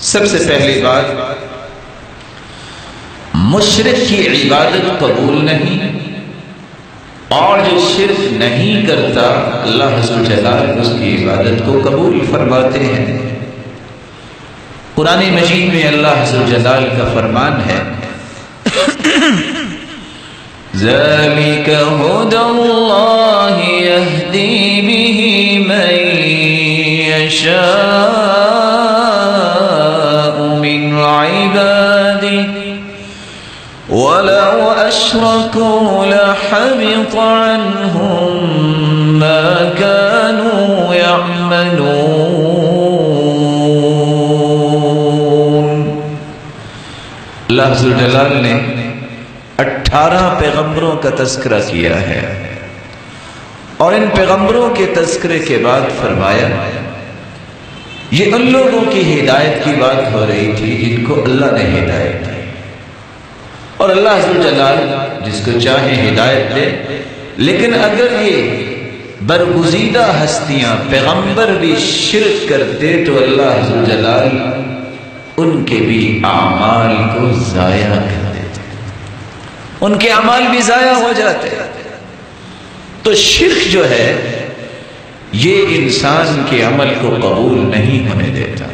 سب سے پہلی بات، مشرک کی عبادت قبول نہیں، اور جو شرک نہیں کرتا اللہ عز و جل اس کی عبادت کو قبول فرماتے ہیں۔ قرآن مجید میں اللہ عز و جل کا فرمان ہے، ذَلِكَ هُدَى اللَّهِ يَهْدِي بِهِ مَن يَشَاءُ مِنْ عِبَادِهِ وَلَوْ أَشْرَكُوا لَحَبِطَ عَنْهُمْ مَا كَانُوا يَعْمَلُونَ۔ اللہ عز و جل نے 18 پیغمبروں کا تذکرہ کیا ہے، اور ان پیغمبروں کے تذکرے کے بعد فرمایا یہ ان لوگوں کی ہدایت کی بات ہو رہی تھی جن کو اللہ نے ہدایت دی، اور اللہ عز و جل جس کو چاہے ہدایت دے، لیکن اگر یہ برگزیدہ ہستیاں پیغمبر بھی شرک کرتے تو اللہ عز و جل ان کے بھی اعمال کو ضائع کر دیتے، ان کے اعمال بھی ضائع ہو جاتے۔ تو شرک جو ہے یہ انسان کے عمل کو قبول نہیں ہونے دیتا،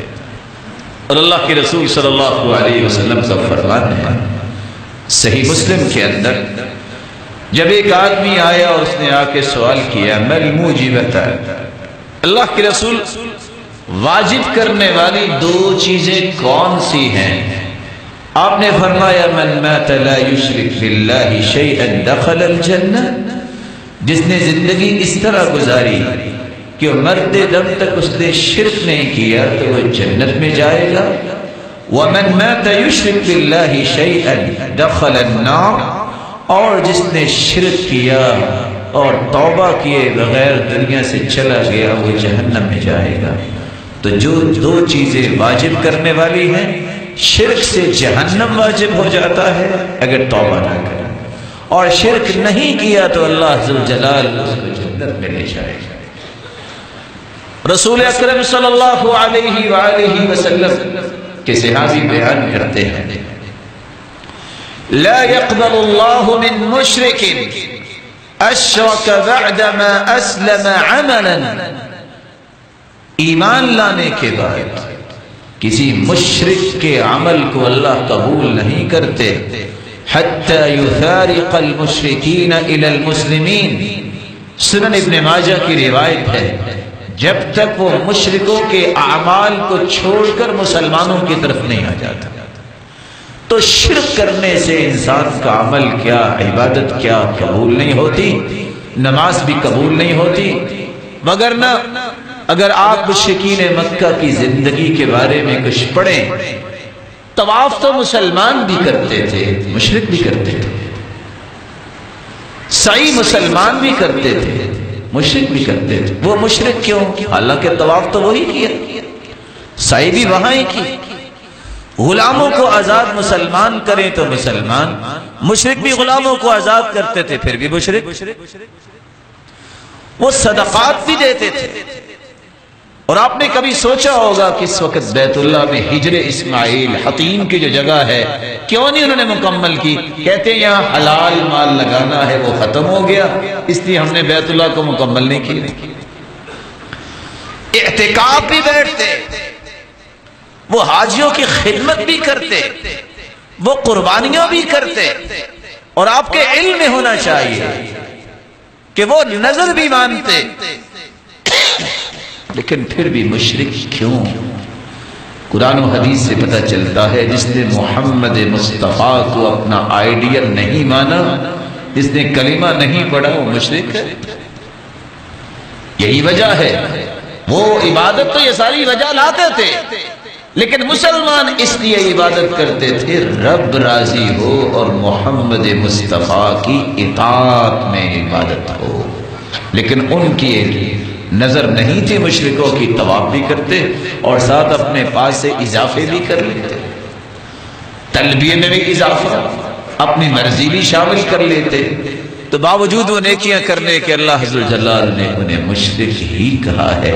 اور اللہ کے رسول صلی اللہ علیہ وسلم کا فرمان ہے صحیح مسلم کے اندر، جب ایک آدمی آیا اور اس نے آ کے سوال کیا مَا الْمُوجِبَةَ، اللہ کے رسول واجب کرنے والی 2 چیزیں کون سی ہیں؟ آپ نے فرمایا من مات لا یشرک باللہ شیئا دخل الجنہ، جس نے زندگی اس طرح گزاری کہ مرتے دم تک اس نے شرک نہیں کیا تو وہ جنت میں جائے گا۔ ومن مات یشرک باللہ شیئا دخل النار، اور جس نے شرک کیا اور توبہ کیے بغیر دنیا سے چلا گیا وہ جہنم میں جائے گا۔ تو جو 2 چیزیں واجب کرنے والی ہیں، شرک سے جہنم واجب ہو جاتا ہے اگر توبہ نہ کرے، اور شرک نہیں کیا تو اللہ عز و جل اس کو جنت میں لے جائے گا۔ رسول اکرم صلی اللہ علیہ وآلہ وسلم کے صحابی بیان کرتے ہیں لا يقبل اللہ من مشرک اشرک بعدما اسلم عملا، ایمان لانے کے بعد کسی مشرک کے عمل کو اللہ قبول نہیں کرتے حتی یفارق المشرکین الی المسلمین، سنن ابن ماجہ کی روایت ہے جب تک وہ مشرکوں کے اعمال کو چھوڑ کر مسلمانوں کی طرف نہیں آ جاتا۔ تو شرک کرنے سے انسان کا عمل کیا، عبادت کیا قبول نہیں ہوتی، نماز بھی قبول نہیں ہوتی۔ مگر نہ اگر آپ مشرکین مکہ کی زندگی کے بارے میں کچھ پڑھیں، طواف تو مسلمان بھی کرتے تھے، مشرک بھی کرتے تھے، سعی مسلمان بھی کرتے تھے، مشرک بھی کرتے تھے۔ وہ مشرک کیوں؟ حالانکہ طواف تو وہی کیا، سعی بھی وہاں ہی کی۔ غلاموں کو آزاد مسلمان کریں تو مسلمان، مشرک بھی غلاموں کو آزاد کرتے تھے پھر بھی مشرک۔ وہ صدقات بھی دیتے تھے، اور آپ نے کبھی سوچا ہوگا کہ اس وقت بیت اللہ میں ہجر اسماعیل حطیم کی جو جگہ ہے کیوں نہیں انہوں نے مکمل کی؟ کہتے ہیں یہاں حلال مال لگانا ہے، وہ ختم ہو گیا اس لیے ہم نے بیت اللہ کو مکمل نہیں کیا۔ اعتکاف بھی بیٹھتے، وہ حاجیوں کی خدمت بھی کرتے، وہ قربانیاں بھی کرتے، اور آپ کے علم میں ہونا چاہیے کہ وہ نظر بھی مانتے، لیکن پھر بھی مشرک کیوں؟ قرآن و حدیث سے پتہ چلتا ہے جس نے محمد مصطفیٰ کو اپنا آئیڈیل نہیں مانا، جس نے کلمہ نہیں پڑھا، وہ مشرک ہے۔ یہی وجہ ہے، وہ عبادت تو یہ ساری وجہ لاتے تھے، لیکن مسلمان اس لیے عبادت کرتے تھے رب راضی ہو اور محمد مصطفیٰ کی اطاعت میں عبادت ہو، لیکن ان کی نظر نہیں تھی مشرکوں کی، طواف بھی کرتے اور ساتھ اپنے پاس سے اضافے بھی کر لیتے، تلبیہ میں بھی اضافہ، اپنی مرضی بھی شامل کر لیتے، تو باوجود وہ نیکیاں کرنے کے اللہ عز و جلال نے انہیں مشرک ہی کہا ہے،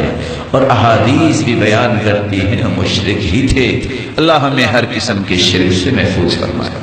اور احادیث بھی بیان کرتی ہیں مشرک ہی تھے۔ اللہ ہمیں ہر قسم کے شرک سے محفوظ فرمائے۔